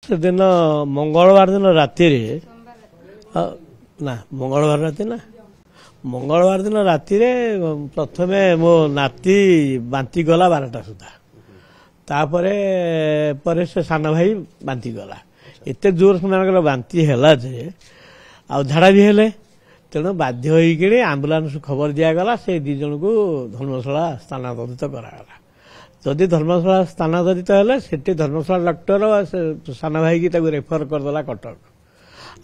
से दिन मंगलवार दिन राति ना मंगलवार राति ना मंगलवार दिन राति प्रथम मो नाती बांती गला 12टा सुधा तापरे परे से सान भाई बांती गला एते जोर से बांती है जे आ झाड़ा भी हेले तेणु बाध्य होइकिनी आम्बुलांस खबर दिगला से दी जन को धर्मशाला स्थानांतरित करागला जदि धर्मशाला स्थानांतरित हेले सेठी धर्मशाला डॉक्टर सान भाई की रेफर करदेला कटक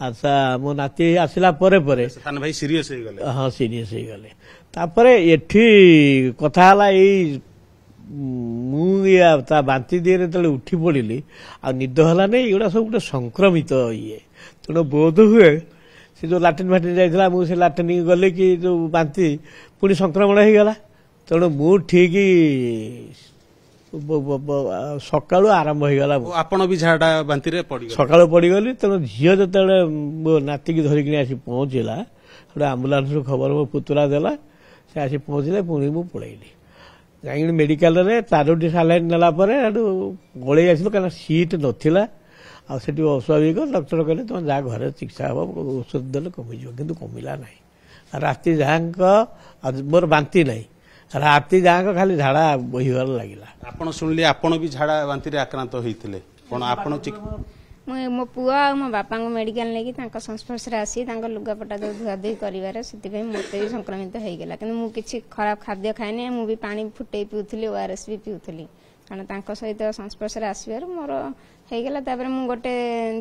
अच्छा मो नाती आसला परे परे सान भाई सीरियस हो गले हाँ सीरियस हो गले तापरे एठी कथा हला एई मुझा बांती दिए तले उठी पड़ी आ निद है नहीं एगुड़ा सब गोटे संक्रमित ये तेणु बोध हुए से जो लाट्रिन फाट्रिन जाइला मुझे लाट्रिन गले कि जो बांती पुणी संक्रमण हो गला तेणु मु ठीक सका आरंभ हो गला आपण भी झाड़ा बांती रे पड़ी सका पड़गली तेणु झील जो मो नाती की धरिकी आसी पहुंचला गोटे आम्बुलांस खबर मो पुतुरा देला से आसी पहुंचले पुणी मु पलैली कहीं मेडिकल रे 4टी सालाइन नेला गले आसल कहीं सीट नाला आठ अस्वाभाविक डॉक्टर कहले तुम जा घर चिकित्सा हम औषध देले कमिज कि कमिला ना राति जहाँ मोर बांती नहीं राति जहाँ खाली झाड़ा बहिबार लगिला आपण सुनली आपण भी झाड़ा बांती रे आक्रांत होइथिले कोन आपण मो पुआ और मो बापा को मेडिकल लेकिन संस्पर्श आसी लुगापटा जो धुआधुई कर मत भी संक्रमित हो गला कि मुझे खराब खाद्य खाएनि मुझे पानी फुटे पीऊली ओआरएस भी पीऊली कारण सहित संस्पर्श आसबार मोर होगला मु गोटे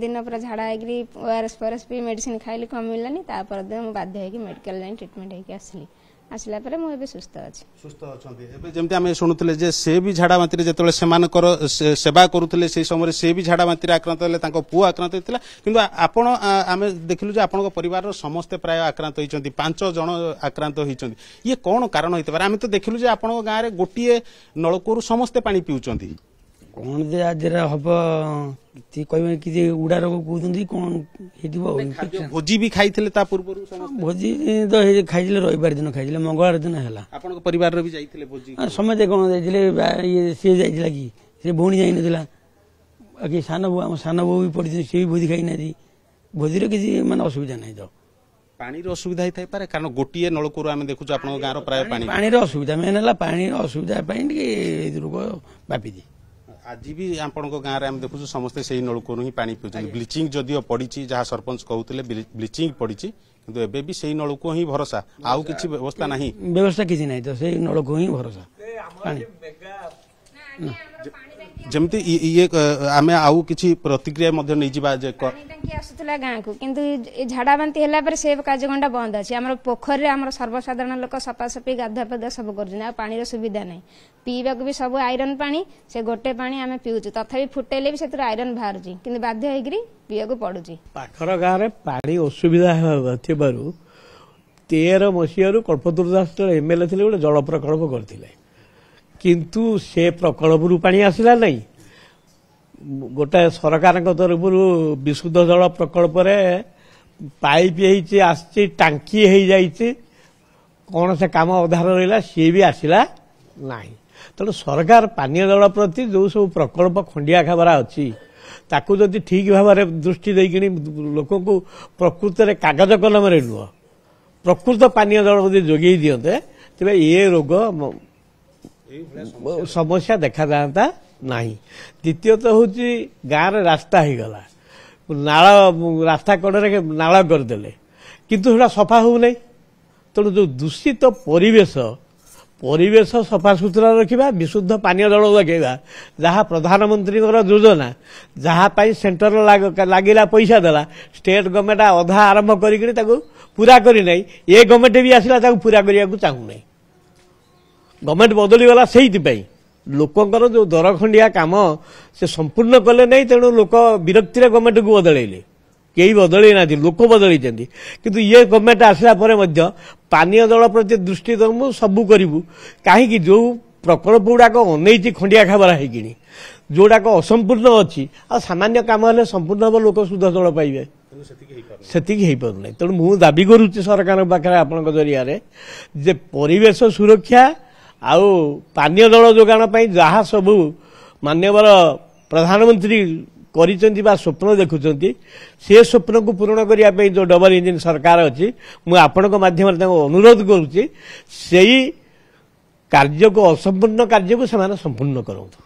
दिन पूरा झाड़ा हो ओआरएस फआरएस भी मेडिसिन खाइली कमिलानी दिन बाध्य मेडिकल जाए ट्रिटमेंट होगी आसली आसला परे मु एबे सुस्थ अछि सुस्थ अछंती एबे जेमते हमें सुनुतले जे से भी झाड़ा बांती रे जेतले सेमानकर सेवा करूतले से समय से भी झाड़ा बांती रे आक्रांत होले तांको पुआ आक्रांत होइतिला किंतु आपण आमे देखिलु जे आपनको परिवार रो समस्त प्राय आक्रांत होइचंती 5 जण आक्रांत होइचंती ये कोन कारण होइते पारे आमे तो देखिलु जे आपनको गां रे गोटिए नळकोरु समस्त पानी पिउचंती कौन दे आज हम कह कि उड़ा रोग कहते कौन भोजी भी खाई पूर्व भोजी तो खाई रविवार दिन खाई मंगलवार दिन है परिवार भी जाइए भोजी समझे कौन जाइए सी जाइला कि से भौणी जाई नथिला कि सान बो आम सान बो भी पड़ी सी भी भोजी खाई ना भोजी किसी माने असुविधा नहीं तो पानी असुविधा ही पारे कारण गोटे नलकूर आम देखु गाँव प्राय पानी असुविधा मेन है पानी असुविधा रोग व्यापी आज भी आपण गाँव में देखु समस्ते से नलकूर ही पानी पीछे ब्लीचिंग जदिव पड़ी जहाँ सरपंच कहते ब्लीचिंग पड़ी किंतु एबे भी सही नलकू ही भरोसा आउ किसी व्यवस्था नहीं व्यवस्था किसी नहीं तो सही नलकू ही भरोसा पानी जमती ये आमे आउ किछि प्रतिक्रिया मध्ये नै जिबा जे टंकी आसुतला गाँ को किंतु झाड़ा बांती हैला पर से कार्यगंडा बंद अछि हमर पोखर रे हमर सर्वसाधारण लोक सफा सफी गाधा पाधा सब करजन पानी रो सुविधा नै पीबा को भी सब आयरन पानी से गोटे पानी आमे पिउछु तथापि फुटेले भी सेतर आयरन बाहरजी किंतु बाध्य होइग्री पिया को पडुची पाखर गाँ रे पानी असुविधा थिबारु 13 मसियारु कल्पतरु दास एमएलए थिले गोटे जल प्रकल्प करथिले किंतु से प्रकल्प पानी आसला नहीं गोटे सरकार तरफ विशुद्ध जल प्रकल्प पाइप आसी टांकी हो जाइए कौन से काम अधार रहा सी भी आसला ना तेणु सरकार पानीय जल प्रति जो सब प्रकल्प खंडिया खबरा अच्छी ताकू जदि ठीक भाव दृष्टि देकिनी लोक प्रकृत में कागज कलम नुह प्रकृत पानीय जल जब जोगे दिंते तेज ये रोग समस्या देखा जाता नहीं द्वितीयत हूँ गाँव रास्ता हो गला नाल रास्ता कड़े नाल करदे किंतु सफा हो नहीं तेणु जो दूषित परिवेश परिवेश सफा सुतरा रखा विशुद्ध पानीय जल लगेगा जहाँ प्रधानमंत्री योजना जहाँ सेंटर लगिला पैसा देला स्टेट गवर्नमेंट अधा आरंभ कर पूरा करना ये गवर्नमेंट भी आसला पूरा करने को चाहूना गवर्नमेंट बदली गला से लोकंर जो दरखंडिया काम से संपूर्ण कले नहीं तेणु लोक विरक्ति गवर्नमेंट को बदलैले कई बदल ना लोक बदल किंतु ये गवर्नमेंट आसला पानीय जल प्रति दृष्टि दमु सबू करूँ कहीं जो प्रकल्प गुड़ाक अनैति खंडिया खबरा होगी जोड़ाक असंपूर्ण अच्छी आ सामान्य काम हेल्ले संपूर्ण हम लोक शुद्ध जल पाइबे से पारना तेणु मु दाबी करुच्ची सरकार पाखे आपण जरिया जे परिवेश सुरक्षा आउ पानीय जल जोगाण जहाँ सबू मान्यवर प्रधानमंत्री କରିଛନ୍ତି ବା ସ୍ୱପ୍ନ ଦେଖୁଛନ୍ତି ସେ ସ୍ୱପ୍ନକୁ ପୂରଣ କରିବା ପାଇଁ ଯେଉଁ ଡବଲ ଇଞ୍ଜିନ ସରକାର ଅଛି ମୁଁ ଆପଣଙ୍କ ମାଧ୍ୟମରେ ତାଙ୍କୁ ଅନୁରୋଧ କରୁଛି ସେଇ କାର୍ଯ୍ୟକୁ ଅସମ୍ପୂର୍ଣ୍ଣ କାର୍ଯ୍ୟକୁ ସେମାନେ ସମ୍ପୂର୍ଣ୍ଣ କରନ୍ତୁ।